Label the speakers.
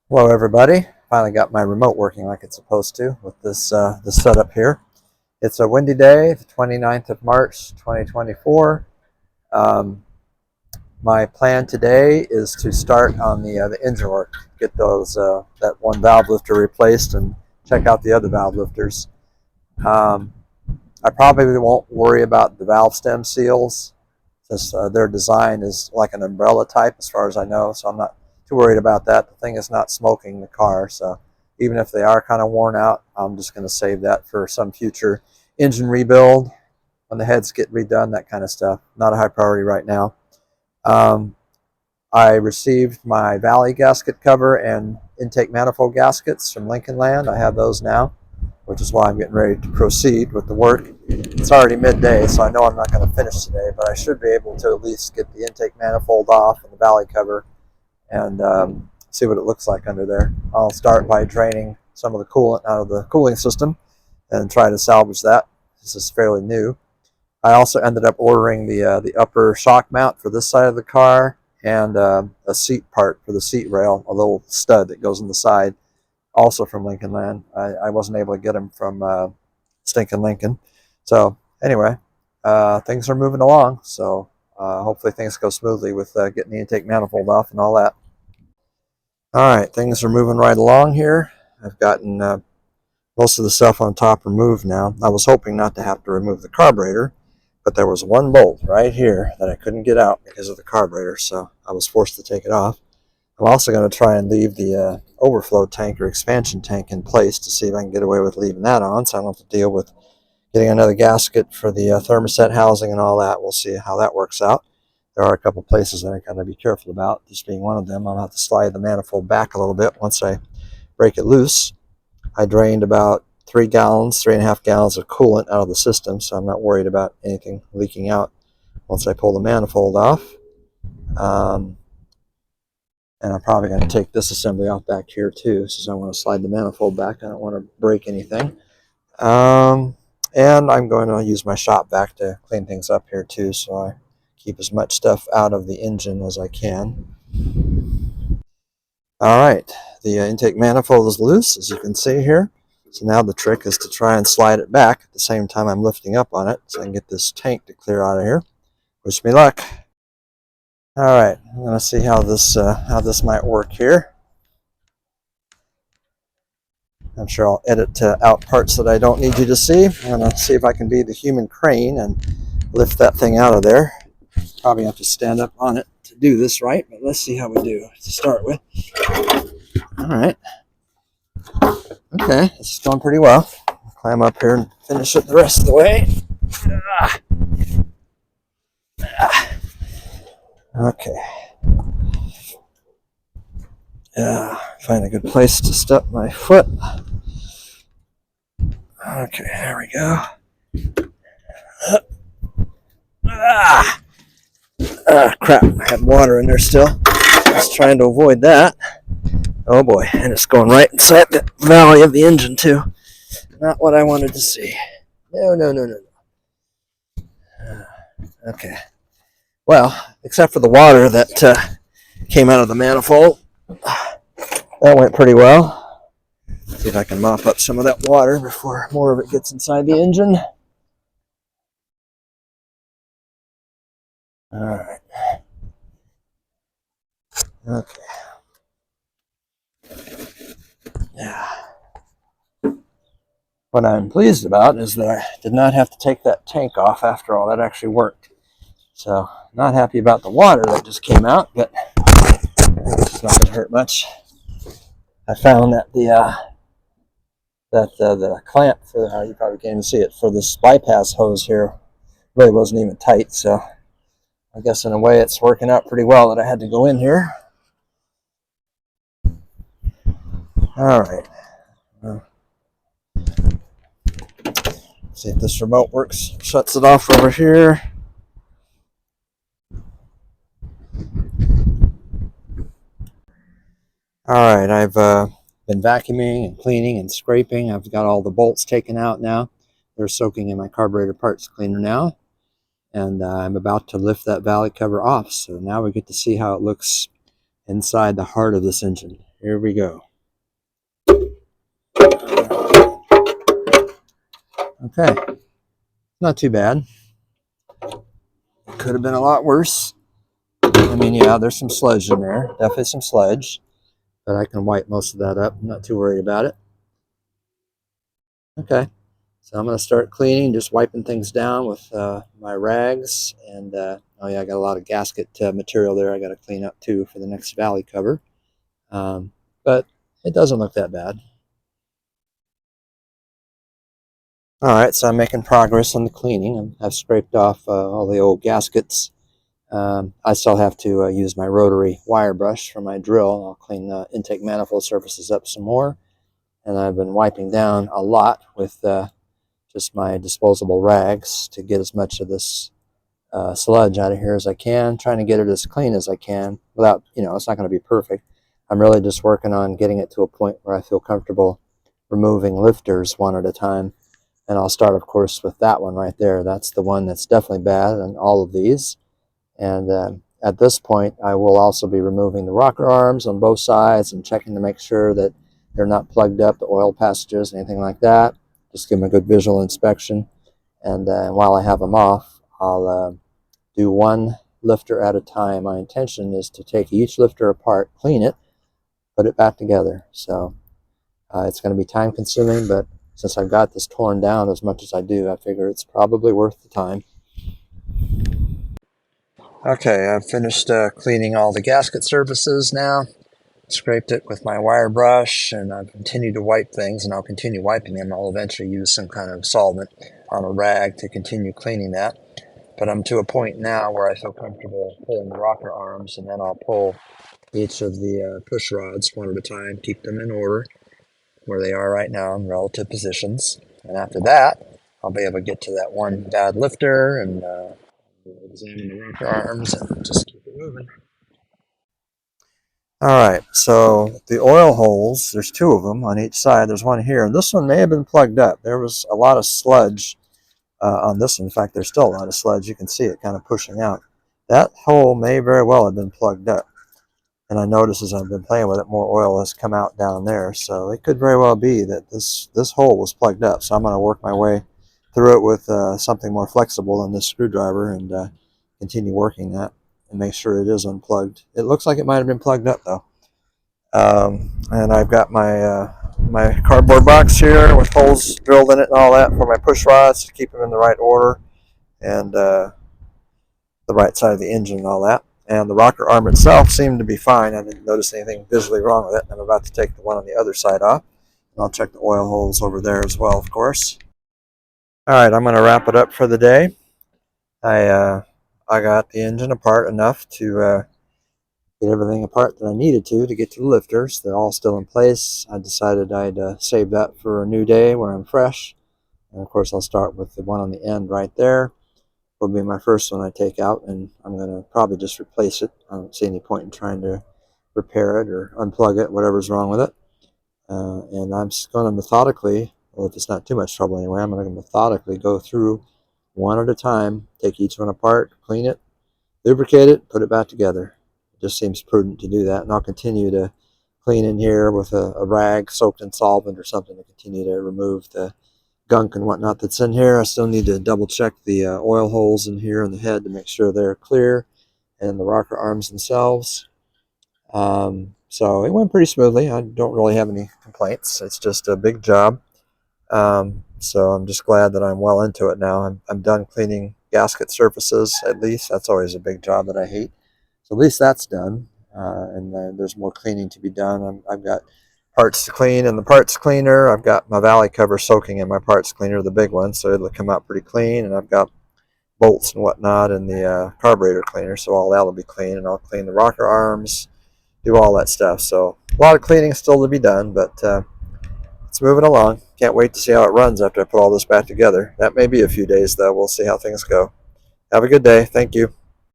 Speaker 1: Hello everybody. Finally got my remote working like it's supposed to with this setup here. It's a windy day, the 29th of March 2024. Um, my plan today is to start on the engine work, get that one valve lifter replaced and check out the other valve lifters. Um, I probably won't worry about the valve stem seals since their design is like an umbrella type as far as I know, so I'm not too worried about that. The thing is not smoking the car, so even if they are kind of worn out, I'm just going to save that for some future engine rebuild when the heads get redone, that kind of stuff. Not a high priority right now. Um, I received my Valley gasket cover and intake manifold gaskets from Lincoln Land. I have those now, which is why I'm getting ready to proceed with the work. It's already midday, so I know I'm not going to finish today, but I should be able to at least get the intake manifold off and the Valley cover and see what it looks like under there. I'll start by draining some of the coolant out of the cooling system and try to salvage that. This is fairly new. I also ended up ordering the upper shock mount for this side of the car and a seat part for the seat rail, a little stud that goes in the side, also from Lincoln Land. I wasn't able to get them from Stinkin' Lincoln. So anyway, things are moving along. So hopefully things go smoothly with getting the intake manifold off and all that. All right, things are moving right along here. I've gotten most of the stuff on top removed now. I was hoping not to have to remove the carburetor, but there was one bolt right here that I couldn't get out because of the carburetor, so I was forced to take it off. I'm also going to try and leave the overflow tank or expansion tank in place to see if I can get away with leaving that on, so I don't have to deal with getting another gasket for the thermostat housing and all that. We'll see how that works out. There are a couple places that I got to be careful about, this being one of them. I'll have to slide the manifold back a little bit once I break it loose. I drained about 3.5 gallons of coolant out of the system, so I'm not worried about anything leaking out once I pull the manifold off. And I'm probably going to take this assembly off back here too, since I want to slide the manifold back. I don't want to break anything. And I'm going to use my shop vac to clean things up here too, so I keep as much stuff out of the engine as I can. All right, the intake manifold is loose, as you can see here. So now the trick is to try and slide it back at the same time I'm lifting up on it, so I can get this tank to clear out of here. Wish me luck. All right, I'm going to see how this might work here. I'm sure I'll edit out parts that I don't need you to see. I'm going to see if I can be the human crane and lift that thing out of there. Probably have to stand up on it to do this right, but let's see how we do to start with. All right. Okay, this is going pretty well. I'll climb up here and finish it the rest of the way. Okay. Find a good place to step my foot. Okay, there we go. Crap, I had water in there still. I was trying to avoid that. Oh boy, and it's going right inside the valley of the engine too. Not what I wanted to see. No. Okay. Well, except for the water that came out of the manifold, that went pretty well. See if I can mop up some of that water before more of it gets inside the engine. All right. Okay. Yeah. What I'm pleased about is that I did not have to take that tank off after all. That actually worked. So, not happy about the water that just came out, but it's not going to hurt much. I found that the clamp for you probably can't even see it for this bypass hose here really wasn't even tight. So, I guess in a way it's working out pretty well that I had to go in here. All right. See if this remote works. Shuts it off over here. All right, I've been vacuuming and cleaning and scraping. I've got all the bolts taken out now. They're soaking in my carburetor parts cleaner now. And I'm about to lift that valley cover off. So now we get to see how it looks inside the heart of this engine. Here here we go. Okay, not too bad. Could have been a lot worse. I mean, yeah, there's some sludge in there, definitely some sludge, but I can wipe most of that up. I'm not too worried about it. Okay, so I'm going to start cleaning, just wiping things down with my rags. And oh yeah, I got a lot of gasket material there I got to clean up too for the next valley cover. But it doesn't look that bad. All right, so I'm making progress on the cleaning. I've scraped off all the old gaskets. I still have to use my rotary wire brush for my drill. I'll clean the intake manifold surfaces up some more. And I've been wiping down a lot with just my disposable rags to get as much of this sludge out of here as I can, trying to get it as clean as I can without, it's not going to be perfect. I'm really just working on getting it to a point where I feel comfortable removing lifters one at a time. And I'll start, of course, with that one right there. That's the one that's definitely bad in all of these. And at this point, I will also be removing the rocker arms on both sides and checking to make sure that they're not plugged up, the oil passages, anything like that. Just give them a good visual inspection. And while I have them off, I'll do one lifter at a time. My intention is to take each lifter apart, clean it, put it back together. So it's going to be time consuming, but since I've got this torn down as much as I do, I figure it's probably worth the time. Okay, I've finished cleaning all the gasket surfaces now. Scraped it with my wire brush, and I've continued to wipe things, and I'll continue wiping them. I'll eventually use some kind of solvent on a rag to continue cleaning that. But I'm to a point now where I feel comfortable pulling the rocker arms, and then I'll pull each of the push rods one at a time, keep them in order where they are right now in relative positions. And after that, I'll be able to get to that one bad lifter and examine the rocker arms and just keep it moving. All right, so the oil holes, there's two of them on each side. There's one here. This one may have been plugged up. There was a lot of sludge on this one. In fact, there's still a lot of sludge. You can see it kind of pushing out. That hole may very well have been plugged up. And I notice as I've been playing with it, more oil has come out down there. So it could very well be that this hole was plugged up. So I'm going to work my way through it with something more flexible than this screwdriver and continue working that and make sure it is unplugged. It looks like it might have been plugged up though. And I've got my my cardboard box here with holes drilled in it and all that for my push rods to keep them in the right order and the right side of the engine and all that. And the rocker arm itself seemed to be fine. I didn't notice anything visually wrong with it. I'm about to take the one on the other side off. And I'll check the oil holes over there as well, of course. All right, I'm going to wrap it up for the day. I got the engine apart enough to get everything apart that I needed to get to the lifters. They're all still in place. I decided I'd save that for a new day where I'm fresh. And of course, I'll start with the one on the end right there. Will be my first one I take out, and I'm going to probably just replace it. I don't see any point in trying to repair it or unplug it, whatever's wrong with it. And I'm just going to methodically, well, if it's not too much trouble anyway, I'm going to methodically go through one at a time, take each one apart, clean it, lubricate it, put it back together. It just seems prudent to do that, and I'll continue to clean in here with a rag soaked in solvent or something to continue to remove the gunk and whatnot that's in here. I still need to double check the oil holes in here in the head to make sure they're clear, and the rocker arms themselves. So it went pretty smoothly. I don't really have any complaints. It's just a big job. So I'm just glad that I'm well into it now. I'm done cleaning gasket surfaces, at least. That's always a big job that I hate. So at least that's done. And then there's more cleaning to be done. I've got parts to clean in the parts cleaner. I've got my valley cover soaking in my parts cleaner, the big one, so it'll come out pretty clean. And I've got bolts and whatnot in the carburetor cleaner, so all that will be clean. And I'll clean the rocker arms, do all that stuff. So a lot of cleaning still to be done, but it's moving along. Can't wait to see how it runs after I put all this back together. That may be a few days, though. We'll see how things go. Have a good day. Thank you.